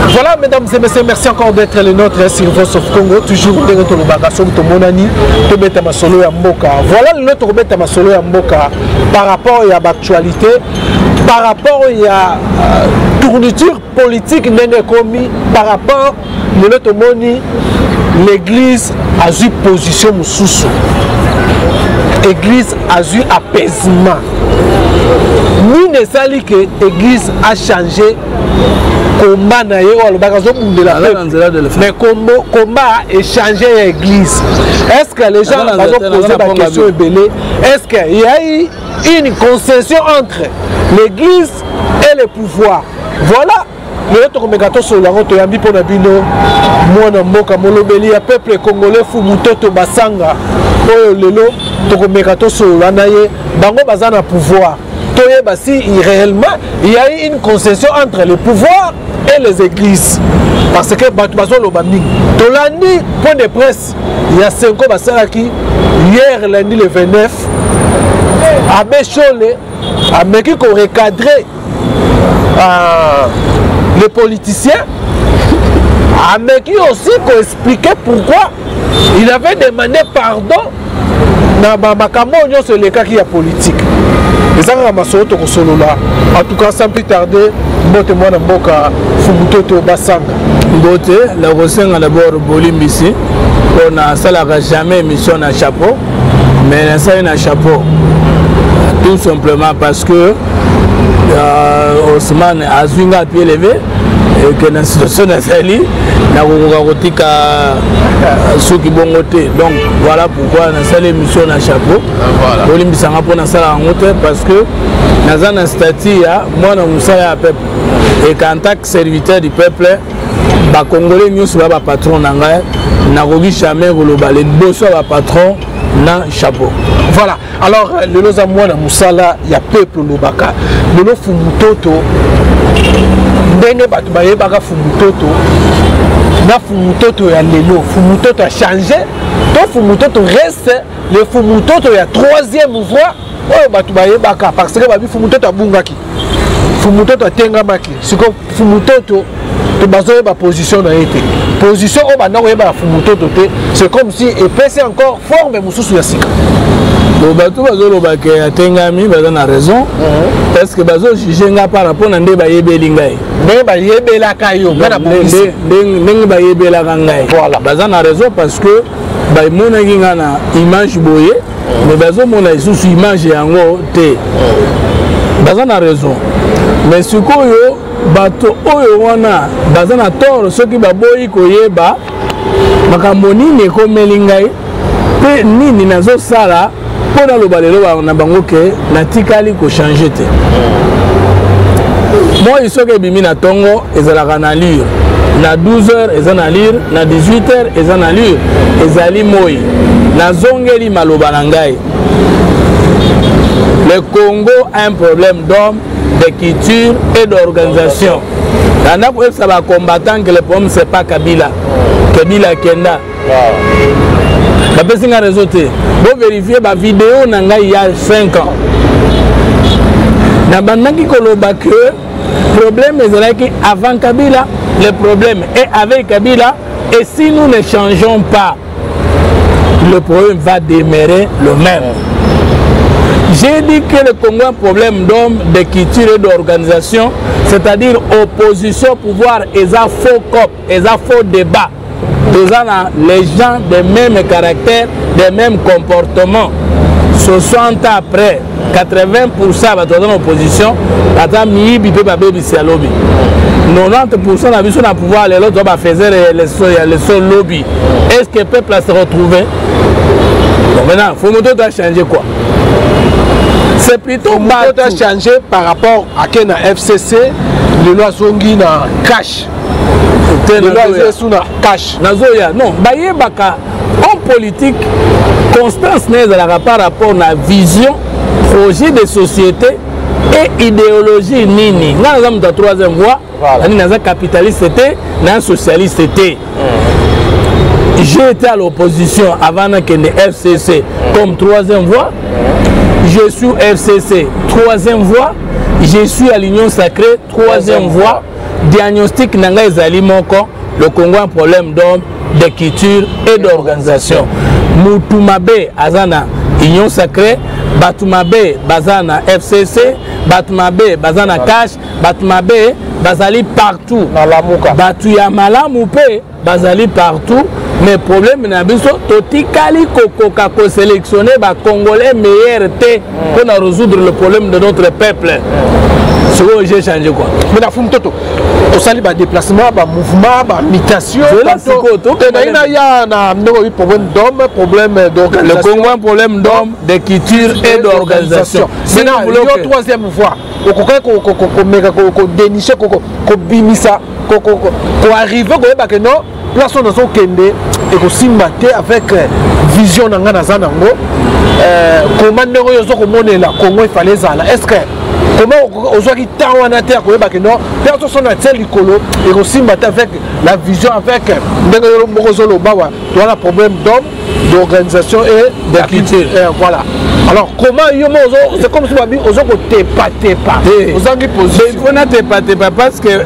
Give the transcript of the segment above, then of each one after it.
Voilà, mesdames et messieurs, merci encore d'être les nôtres sur Voice of Congo. Toujours dans notre lobakason, tout mon ami, tout bête ma solo ya mboka. Voilà le notre bête ma solo ya mboka par rapport à l'actualité, par rapport à tourniture politique n'est commis, par rapport à notre moni, l'église a eu position sous. L'église a eu apaisement. Nous ne savons que l'église a changé. Combat na ye ou mais combat a échangé l'église. Est-ce que les gens ont posé la question est-ce qu'il y a eu une concession entre l'église et le pouvoir? Voilà. Le tokomegato sur la route yambi pona bino mwana mboka molobeli ya peuple congolais fu mutoto basanga oyo lelo tokomegato sur la naye bango bazana pouvoir. Si réellement il y a eu une concession entre le pouvoir et les églises parce que Batubazo Lobani Tolani point de presse il y a 5 ans Basalaki hier lundi le 29 à Béchole à Meki qu'on recadrer les politiciens à Meki aussi qu'on expliquait pourquoi il avait demandé pardon dans Bakamonio sur les cas qui y a politique. En tout cas, sans plus tarder, Mbote Mwana Mboka Fumutoto Basanga. Mbote, la Rosenga d'abord Bolimbisi. On a salarié jamais mission à chapeau, mais ça a un chapeau. Tout simplement parce que Osman a Zunga à pied levé et que dans la situation d'Azali, na rotika ceux qui vont voter. Donc voilà pourquoi on a salé mission à chapeau. Bolimbisi a pour na sala en hauteur parce que dans un statut moi on musala à peuple et qu'en tant que serviteur du peuple, ba Congolais nous sommes ba patron nanga na rogi jamais global. Les bosso ba patron na chapeau. Voilà. Alors le lozamwa na musala ya peuple lobaka. Le lo fumutoto ndenge batu bayebaka fumutoto na fumutoto ya lelo fumutoto a changé to fumutoto reste le fumutoto ya troisième voie oyo batu bayebaka parce que babi fumutoto abungaki fumutoto atengamaki siko fumutoto to bazoyeba position na été position oyo bana koyeba fumutoto te c'est comme si epesi encore forme mususu ya sika. Bato bazoloba ke atengami baza na raison parce que bazo juger nga par rapport na nde bayebeli ngai ndenge bayebelaka yo ndenge bayebelaka ngai voilà baza na raison parce que bamonaki nga na image boye mais bazomona lisusu image yango te baza na raison mais sikoyo bato oyo wana baza na tort soki baboyi koyeba makambo nini ekomeli ngai pe nini nazosala pour le balelo na bango ke natikali ko changer te moi il faut que bimi na tongo ezalaka na lire na 12h ezana lire na 18h ezana lire ezali moi na zongeli maloba na ngai. Le Congo a un problème d'hommes, de culture et d'organisation. Dans pour ça va combattant que le problème c'est pas Kabila Kenda. La personne a réseauté. Vous vérifiez ma vidéo il y a 5 ans. Le problème est avant Kabila, le problème est avec Kabila. Et si nous ne changeons pas, le problème va demeurer le même. J'ai dit que le Congo a un problème d'hommes, de culture et d'organisation, c'est-à-dire opposition, pouvoir, et ça faux cop, et ça faux débat. Les gens des mêmes caractères, des mêmes comportements. 60 ans après, 80% de l'opposition, 90% de la pouvoir, les autres faisaient les lobby. Est-ce que le peuple a se retrouvé? Bon, maintenant, il faut montrer changer quoi? C'est plutôt mal changé par rapport à Kena FCC, le loi Zongi na cash. Le loi Zesuna cash. Nazoya, non, baye baka en politique, constance n'est par rapport à la vision, projet de société et idéologie nini. Nous avons la troisième voie, nous avons capitaliste, nous avons socialiste. J'ai été à l'opposition avant que le FCC comme troisième voie. je suis FCC, troisième voie, je suis à l'Union Sacrée, troisième voie, diagnostic nanga ezali moko, le Congo a un problème d'homme, de culture et d'organisation. Mutumabe azana Union Sacrée, Batumabe bazana FCC, Batumabe bazana Cash, Batumabe bazali partout. Batu ya malamu pe bazali partout. Mais problème na biso totikali kokoka ko sélectionner ba Congolais meilleurs te pour résoudre le problème de notre peuple. Ce que j'ai changé quoi. Mais la femme toto. Au sali ba déplacement, ba mouvement, ba mutation. Il y a un problème d'homme, problème d'organisation. Le Congo a un problème d'homme, de culture et d'organisation. Maintenant, il y a une troisième voie. Ko dénicher, ko bimisa, ko arriver ko non. Place on a son kende et ko simbate avec vision na ngana zanango. Comment ne yozo ko monela Congo il fallait ça. Est-ce que comment aujourd'hui tant on a terre ko ba que non personne son a tel likolo et ko simbate avec la vision avec ndenge mozolo bawa tu as un problème d'homme, d'organisation et de culture. Voilà. Alors comment yomozo c'est comme si babi ozo ko tepa ozangi position. Il faut na tepa parce que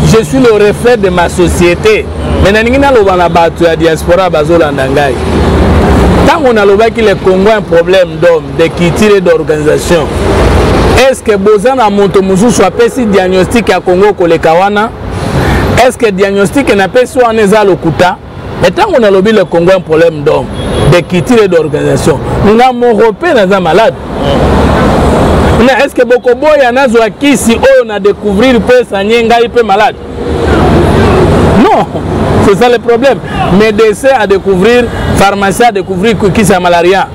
je suis le reflet de ma société. Mais ningina loba na batu ya diaspora bazolanda ngai. Tant on a loba que le Congo a un problème d'homme, de culture et d'organisation. Est-ce que bozana monto musu soit pesi diagnostic ya Congo koleka wana? Est-ce que diagnostic na pesi wana eza lokuta? Mais tant on a lobi le Congo a un problème d'homme, de culture et d'organisation. Nous avons européen naza malade. Est-ce que Bokobo ya nazo akisi on a découvrir pe sanyenga ipe malade? Non, c'est ça le problème. Médecin à découvrir, pharmacien à découvrir qui c'est malaria.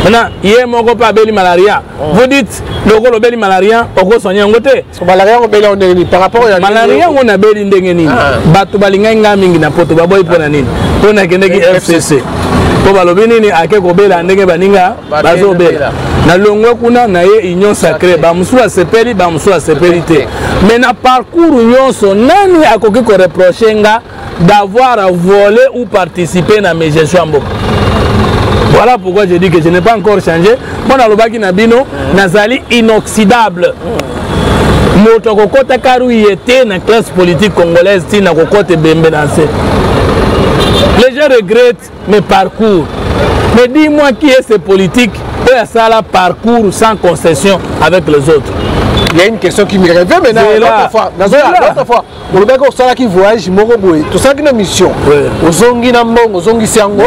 Maintenant, il y a mon copain beli malaria. Vous dites, le gros beli malaria, au gros soigné en côté. Malaria on beli on par rapport à malaria on a beli ndengeni. Batu balinga ngamingi na poto baboy pona nini. Pona kendeki FCC. Po balobini ni ake ko bela ndenge baninga bazo bela. Na longwe kuna na ye Union Sacrée ba musula sepeli ba musula sepelité. Mais na parcours nyonso nani akoki ko reprocher nga d'avoir volé ou participé na mes gestions mboka. Voilà pourquoi je dis que je n'ai pas encore changé. Moi na lobaki na bino nazali inoxydable. Moto kokota karu yete na classe politique congolaise ti na kokote bembe danse. Les gens regrettent mes parcours. Mais dis-moi qui est ce politique qui a ça là parcours sans concession avec les autres. Il y a une question qui me réveille maintenant. L'autre fois, on a dit que qui voyage, tout ça qui est une mission. Aux ongi nambong, aux ongi siango.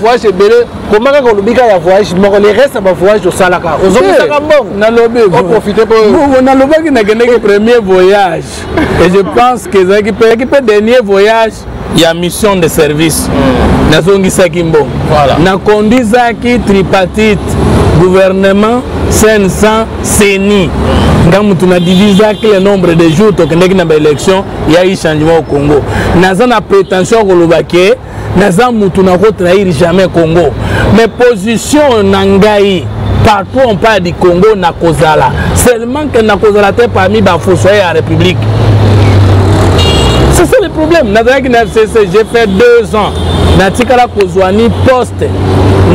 Voyage, comment on a voyage, les restes va voyage au Salaka. Aux ongi nambong. On profite pour. On a le premier voyage. Et je pense que le dernier voyage, il y a mission de service. Nazongi Sakimbo. Na kondizaki tripartite. Gouvernement, 500, CENI. Quand on a divisé le nombre de jours que nous avons élection, il y a eu changement au Congo. Nous avons la prétention que nous avons trahir jamais Congo. Mais position Nangaï, partout on parle du Congo, Nakozala. Seulement que Nakozala est parmi les fossoyeurs à la République. C'est ça le problème. J'ai fait 2 ans. Natikala kozwa ni poste,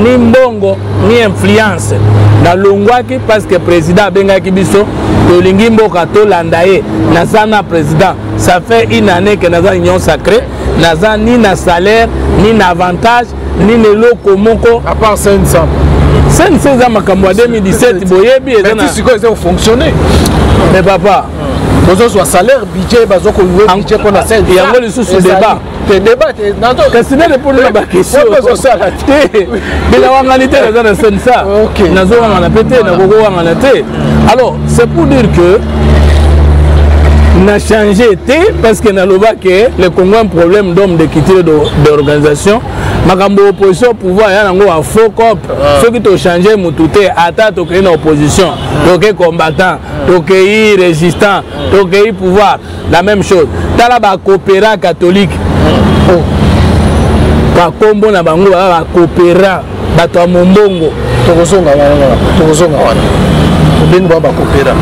ni mbongo, ni influence. Na longwaki parce que président bengaki biso, tolingi mboka to landaye, nazana président. Ça fait 1 année que naza Union Sacrée, naza ni na salaire, ni na avantage, ni ne loko moko. À part 500. 500 makambo 2017 boyebi et mais tu sais que fonctionner. Mais papa, soit salaire, budget, budget pour la scène. Il y a un sous débat. Le débat, c'est une réponse à ma question. Alors, c'est pour dire que on a changé parce que le Congo a un problème d'homme de quitter d'organisation. Makambo opposition pouvoir ya nango a faux cop. Ceux qui ont changé mutute ata to créer une opposition, to combattant, to créer résistant, to créer pouvoir, la même chose. Tala ba coopéra catholique. Ba kombo na bango ba coopéra bato a mombongo tokozonga wana. Ben ba coopéra.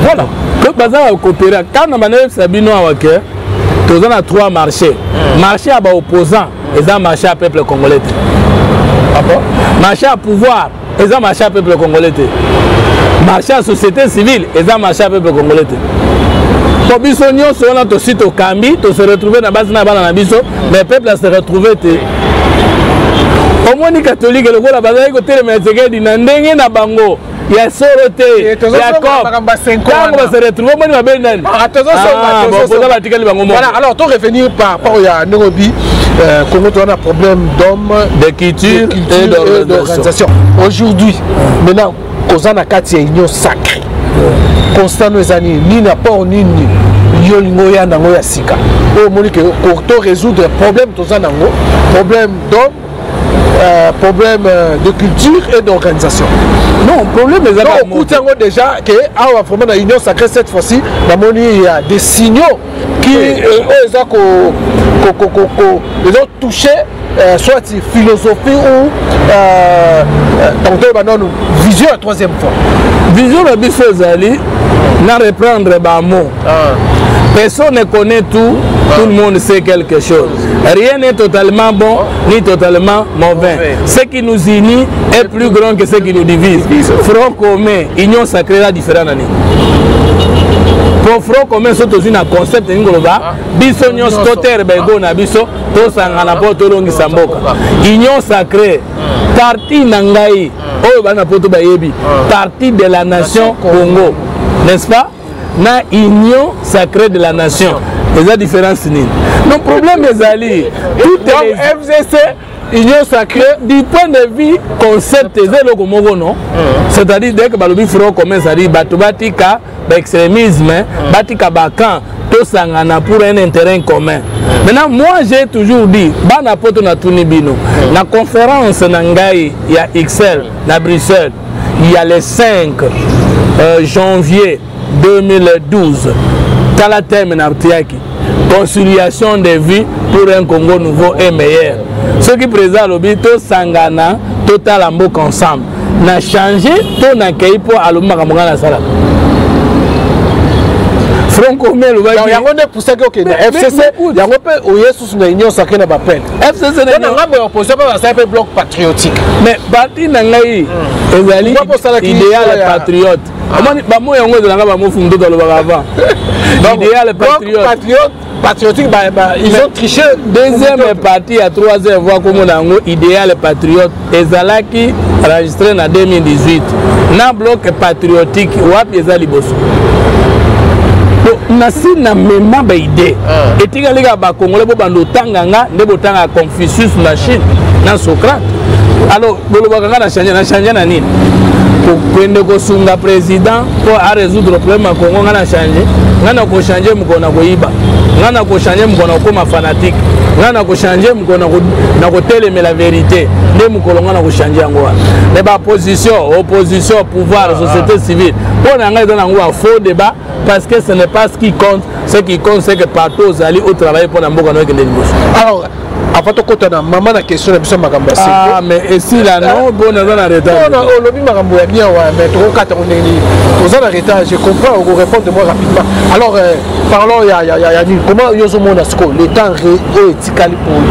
Voilà. Donc baza ba coopéra quand na manef sabino awake. Nous avons 3 marchés. Marché à opposant et un marché à peuple congolais. Marché à pouvoir eza marché à peuple congolais. Marché à société civile, eza marché à peuple congolais. Pour biso nyonso on a to site au Kambi, to se retrouver na base na bana na biso, mais peuple a se retrouver te. Au moins les catholiques le la base ko tele mais c'est que na ndenge na bango. Il y a Soroté, il y a Cop. Quand on va se retrouver, on va bien. Voilà, alors, tu revenir par rapport à Nairobi, comment on a un problème d'hommes, de culture et d'organisation. Aujourd'hui, maintenant, aux Anakati, il y a une union sacrée. Constant nos années, ni n'apport, ni Yolingoya, Nangoya Sika. Au moment où on résoudre les problèmes, problème d'hommes, problème de culture et d'organisation. Non, problème des amis. Déjà que vraiment dans l'union sacrée cette fois-ci, il y a des signaux qui ont touché soit philosophie ou vision la troisième fois. Vision la Bissozali, n'a reprendre les mots. Personne ne connaît tout, tout le monde sait quelque chose. Rien n'est totalement bon ni totalement mauvais. Ce qui nous unit est plus grand que ce qui nous divise. Front commun, union sacrée, la différente année. Pour front commun, c'est aussi un concept de Ngoloba. Biso union stotter bego na biso, to sangana po to longi samboka. Union sacrée, partie nangai, oyo bana poto bayebi, partie de la nation Congo, n'est-ce pas? Na union sacrée de la nation. Les a différence ni. Non problème est ali. Tout est FCC union sacrée du point de vue concept zéro comme non. C'est-à-dire dès que balobi front commun ça dit batubatika extrémisme, batika bakan to sangana pour un intérêt commun. Maintenant moi j'ai toujours dit bana poto na tunibino. La conférence nangai il y a XL na Bruxelles. Il y a le 5 janvier 2012, Kalatem Nartiaki, conciliation des vies pour un Congo nouveau et meilleur. Ce qui présente l'obito Sangana, total Ambok ensemble. N'a changé, ton accueil pour Aluma Kamogana Sala. Franco Mel, il y a un pour ça que FCC, il y a un peu où Yesus n'a union sacrée n'a pas peine. FCC n'a pas opposé à un bloc patriotique. Mais Bati Nangaï, idéal patriote. Idéal patriote. Patriotique, ils ont triché. Deuxième partie à 3e voix comme on a idéal patriote. Et Zalaki enregistré en 2018. Na bloc patriotique, Wap Ezaliboso. Nasi na même idée. Et tu as les gars congolais pour bando tanganga, ne botanga Confucius na Chine, na Socrate. Alors, bolobanga na changer na nini? Pour prendre kosunga président pour résoudre le problème à Congo ngana changer. Ngana ko changer mukona ko iba. Ngana ko changer mukona ko ma fanatique. Ngana ko changer mukona ko na ko télémer la vérité. Ne mukolo ngana ko changer ngo. Mais ba position, opposition, pouvoir, société civile. On a un faux débat parce que ce n'est pas ce qui compte. Ce qui compte, c'est que partout aux alliés au travail pour n'importe quoi. Alors, avant de côté, maman a question de Magamba. Ah, mais ici, là, non, bon, on a un retard. Non, le lobby Magamba est bien, mais trop 4 on est en retard. Je comprends, on répond de moi rapidement. Alors, parlons, il y a comment Yozomo Nasco, l'État est étiqualé pour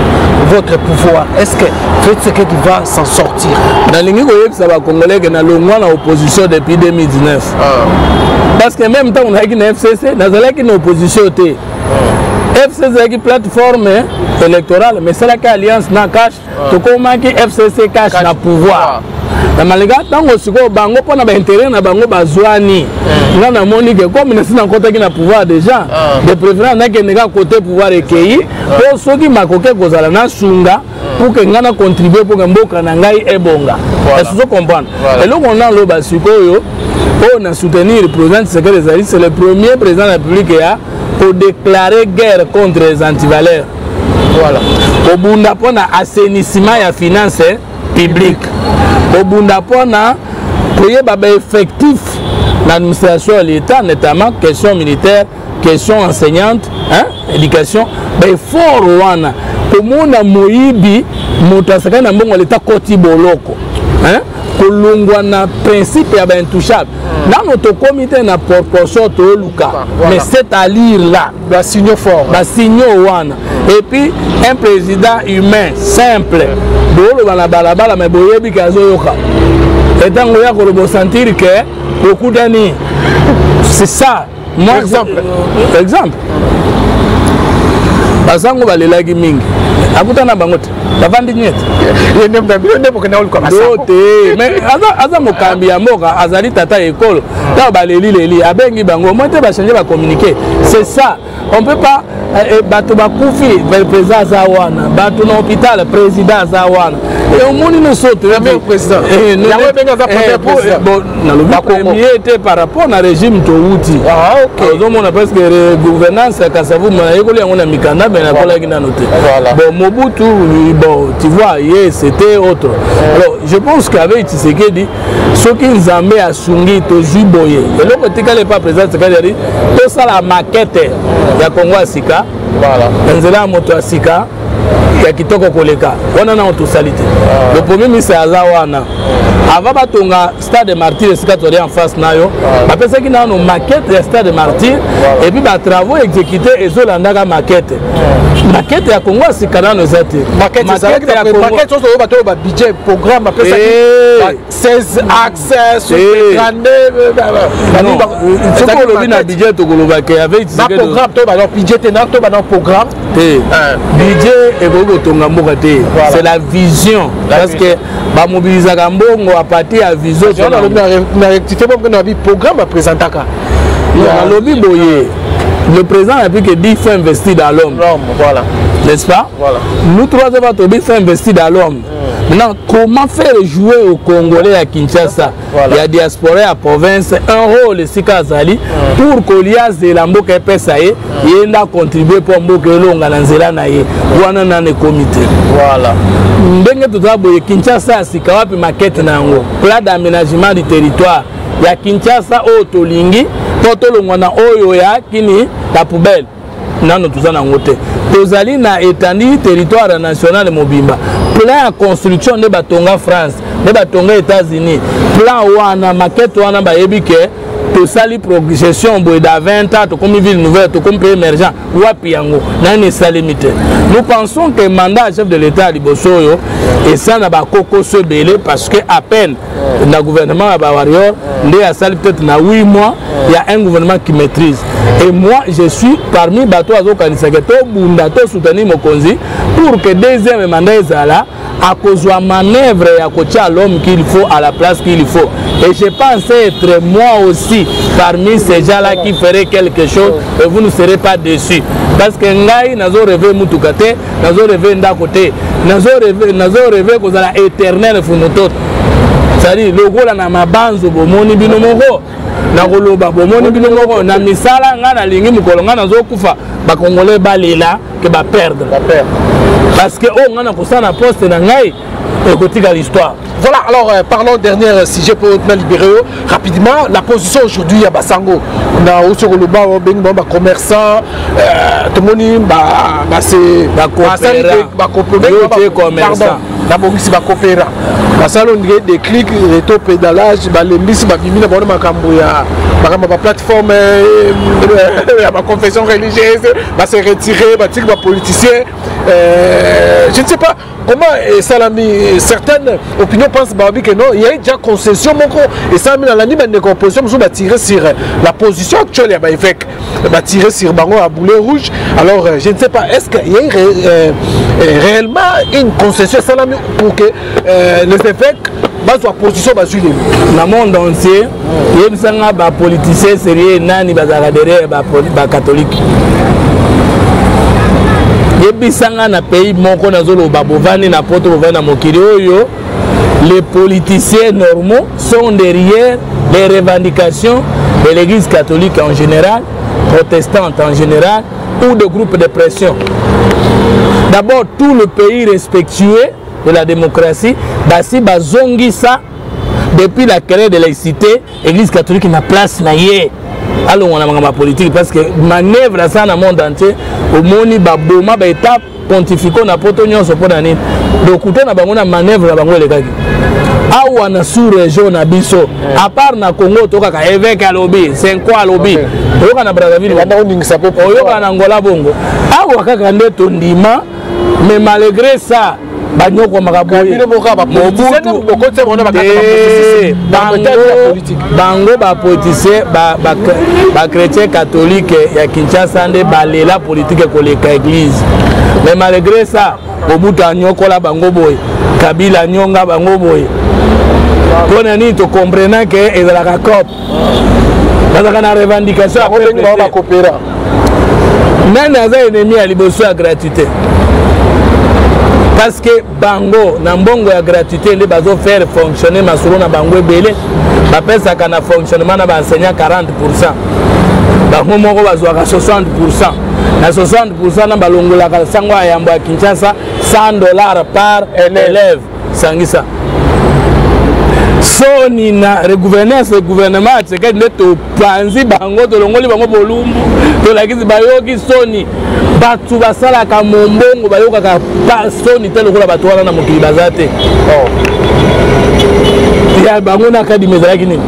votre pouvoir. Est-ce que Fred Tshisekedi va s'en sortir? Dans les Congolais, qui ont l'opposition depuis 2019. Parce que même temps, on a une FCC, on a une opposition. FCC est une plateforme électorale, mais c'est la alliance n'a cache. Tout comme FCC cache na pouvoir. Na malinga tango siko bango pona ba intérêt na bango bazwani. Nga na moni que comme na sina kota ki na pouvoir déjà. De préférence na ke nega côté pouvoir ekei. Pour ceux qui makoke kozala na sunga pour que ngana contribuer pour que mboka na ngai ebonga. Est-ce que vous comprenez? Et là on a le basiko on a soutenir le président Tshisekedi, c'est le premier président de la République pour déclarer guerre contre les antivaleurs. Voilà. Au Bunda pour assainissement et finances publiques. Au Bunda pour effectif l'administration de l'État, notamment question militaire, question enseignante, éducation. Il faut Rwanda. Comme on a Moïbi, Motasaka na mbongo l'État koti boloko. Kolungwana principe ya intouchable. Dans notre comité na proportion to luka. Mais c'est à lire là. La signaux fort. La signaux wana. Et puis un président humain simple bolo na balabala mais boyebi kazo yoka et tant qu'on a qu'on sentir que beaucoup d'années c'est ça moi exemple basango balelaki mingi akutana bangote bavandi nyete mais aza mokambi ya mboka azali tata école ta baleli abengi bango moi te ba changer ba communiquer c'est ça on peut pas bato bakufi président aza wana bato na hôpital président aza wana et au monde nous saute le président premier était par rapport na régime touti on a presque gouvernance kasavu na yekoli yango na mikanda mais na kola kina noté bon Mobutu bon tu vois hier c'était autre alors je pense qu'avec Tshisekedi ce qui Nzambe a sungi to ziboye et le côté qu'elle pas président Tshisekedi tout ça la maquette ya Congo Asika voilà nzela moto Asika ya kitoko koleka wana na otosalite le premier ministre azawana avant batonga stade de martyr sika to en face nayo bapesa ki na no maquette ya stade de martyr et puis ba travaux exécutés ezolanda ka maquette ya Congo Asika na no zate maquette ya Congo maquette so bato ba budget programme bapesa ki 16 axes sur 32 ce ko lobi na budget to koloba ke avec ba programme to ba budget na to ba na programme budget et c'est la vision parce que ba mobiliser mbongo à partir à vision na rectifier programme à présenter lobby boye le président a dit que 10 faut investir dans l'homme voilà n'est-ce pas voilà nous trois avons dit faut investir dans l'homme maintenant comment faire jouer au Congolais à Kinshasa il y a diaspora à province un rôle ici Kazali pour que l'IAS de la mboka pesa ye yenda contribuer pour mboka longa na nzela na ye wana na ne comité voilà ndenge tutaboye Kinshasa asika wapi maquette nango plan d'aménagement du territoire ya Kinshasa otolingi potolongwa na oyo ya kini la poubelle nano tuzana ngote tozali na étendue territoire national mobimba plan ya construction de batonga France de batonga États-Unis plan wana maquette wana ba yebike to sali progression boy da 20 ans to comme ville nouvelle to comme pays émergent wapi yango nani salimité nous pensons que mandat chef de l'état libosoyo et ça na ba koko se belé parce que à peine le gouvernement à Warrior ndé a sali peut-être na 8 mois il y a un gouvernement qui maîtrise et moi je suis parmi bato azo kanisa que to bunda to soutenir Mokonzi pour que deuxième mandat ezala à cause de la manœuvre et à côté à l'homme qu'il faut à la place qu'il faut. Et je pense être moi aussi parmi ces gens-là qui feraient quelque chose et vous ne serez pas déçus. Parce que Ngai n'a pas rêvé Moutoukate, n'a pas rêvé Ndakote, n'a pas rêvé que ça éternel Fumotot. C'est-à-dire, le gros là n'a ma banzo bomoni binomoro. Na koloba bomoni binomoro na misala ngana lingi mukolonga na zo kufa ba Congolais balela que ba perdre. Parce que on a un poste dans l'histoire. Voilà, alors parlons dernier sujet pour nous libérer rapidement. La position aujourd'hui à Basango, on a aussi le bas commerçant, tout le monde c'est commerçant. D'abord ici coopéra. Basalo des clics, réto pédalage, les miss babimina bon makamboya, ma plateforme ma confession religieuse, se retirer, ma politicien. Je ne sais pas comment Salami, certaines opinions pensent que non, il y a déjà concession et ça mis dans la ligne de composition, nous va tirer sur la position actuelle, va tirer sur Bango à boulet rouge. Alors je ne sais pas, est-ce qu'il y a réellement une concession Salami pour que les évêques basent leur position basent lui. Dans le monde entier, il y a des politiciens sérieux, nani bazadere ba catholique. Yebisanga na pays moko nazolo babovani na poto bovani na mokili oyo les politiciens normaux sont derrière les revendications de l'église catholique en général, protestante en général ou de groupes de pression. D'abord tout le pays respectueux de la démocratie basi bazongi ça depuis la querelle de laïcité l'église catholique n'a place na yé. Alors on a ma politique parce que manœuvre ça dans le monde entier au moni baboma ba étape pontifico na poto nyonso po nani donc on a bango na manœuvre na bango le kaki awa na sous-région na biso à part na Congo tokaka évêque alobi 5 ans alobi oyoka na Brazzaville oyoka na Angola bongo awa kaka nde tondima mais malgré ça banyoko makaboye bango bapoliticien chrétien catholique ya Kinshasa nde balela politique koleka église mais malgré ça Mobutu anyokola bango boye Kabila nyonga bango boye pona nini to comprendre que ezalaka cop bazaka na revendication nani aza ennemi ya liboso ya gratuité parce que bango na mbongo ya gratuité nde bazo faire fonctionner masolo na bango ebele bapesaka na fonctionnement na baenseignant 40%. Bango moko bazwaka 60%. Na 60% na balongolaka sango ya yambo ya Kinshasa $100 par élève. Sangisa. Soni na regouvernance le gouvernement c'est que neto panzi bango to longoli bango bolumbu to lakisi bayoki soni batu basala ka mombongo bayoka ka soni telo kola batu wana na mokili bazate ya bango na kadi mezalaki nini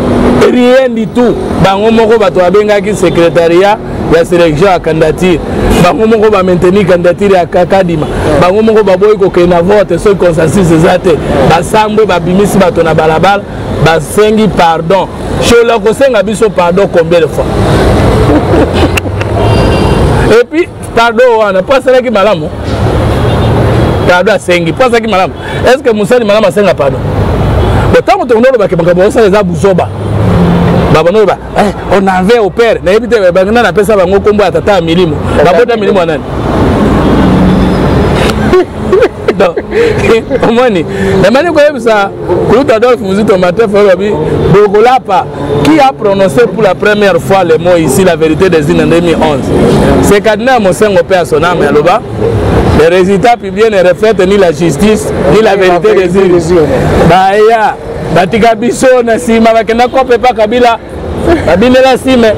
rien du tout bango moko batu abengaki secrétariat ya sélection à candidature bango moko ba maintenir candidature ya Kadima bango moko baboyi ko kena vote so consensus ezate basambwe babimisi bato na balabala basengi pardon chola ko senga biso pardon combien de fois et puis pardon wana pasala ki malamu pardon sengi pasala ki malamu est-ce que musali malamu senga pardon botango to ndolo bakebanga bosa za buzoba babanoba on avait au père na ebite bangana na pesa bango kombo atata milimo babota milimo nani donc omoni na mani ko yebisa kuluta Adolphe Muzito Matefa babi Bogolapa qui a prononcé pour la première fois le mot ici la vérité des îles en 2011 c'est Cardinal Mosengo père son âme aloba les résultats publiés ne reflètent ni la justice ni la vérité des îles baya batika biso na sima bakenda kope pa Kabila babinela sime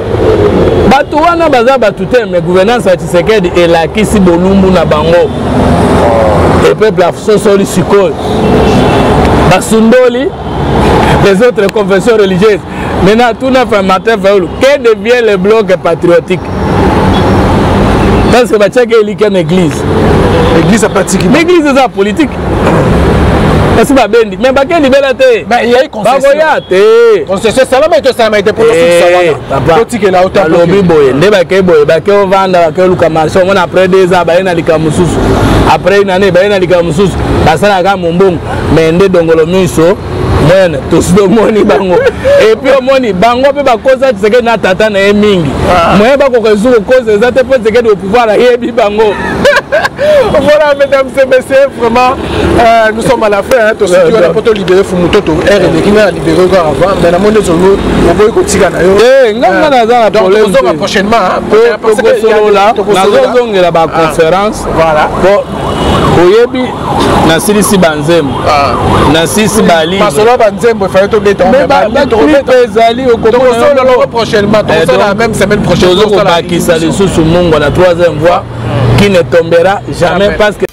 batu wana baza batute mais gouvernance ya Tshisekedi elakisi bolumbu na bango et peuple afsosoli sikoyo basundoli les autres confessions religieuses maintenant tout n'a fait matin faulu que devient le bloc patriotique parce que bachake eliki en église pratique l'église est la politique. Parce que babendi mais bakendi bela te bah il y a eu concession concession salama to salama était pour ça politique la autant lobi boye nde bake boye bake ovanda bake luka marché on après 2 ans baena likamususu après une année baena likamususu basala ka mombongo mais nde dongolo miso mene to sido moni bango et puis moni bango pe bakoza tseke na tata na mingi moye bako kozuko cause ezate pe tseke de pouvoir yebi bango. Voilà, mesdames et messieurs, vraiment, nous sommes à la fin. Hein, tout ce qui est pour libérer Fumutoto, qui a libéré encore avant, mais la monnaie sur nous, on va écouter Ganayo. Donc, nous sommes prochainement. Pour la conférence. Voilà. Oyebi na silisi banzembo na sisi bali masolo banzembo fa to beta ezali au prochainement la même semaine prochaine qui ça les sous mungo la 3e voie qui ne tombera jamais parce que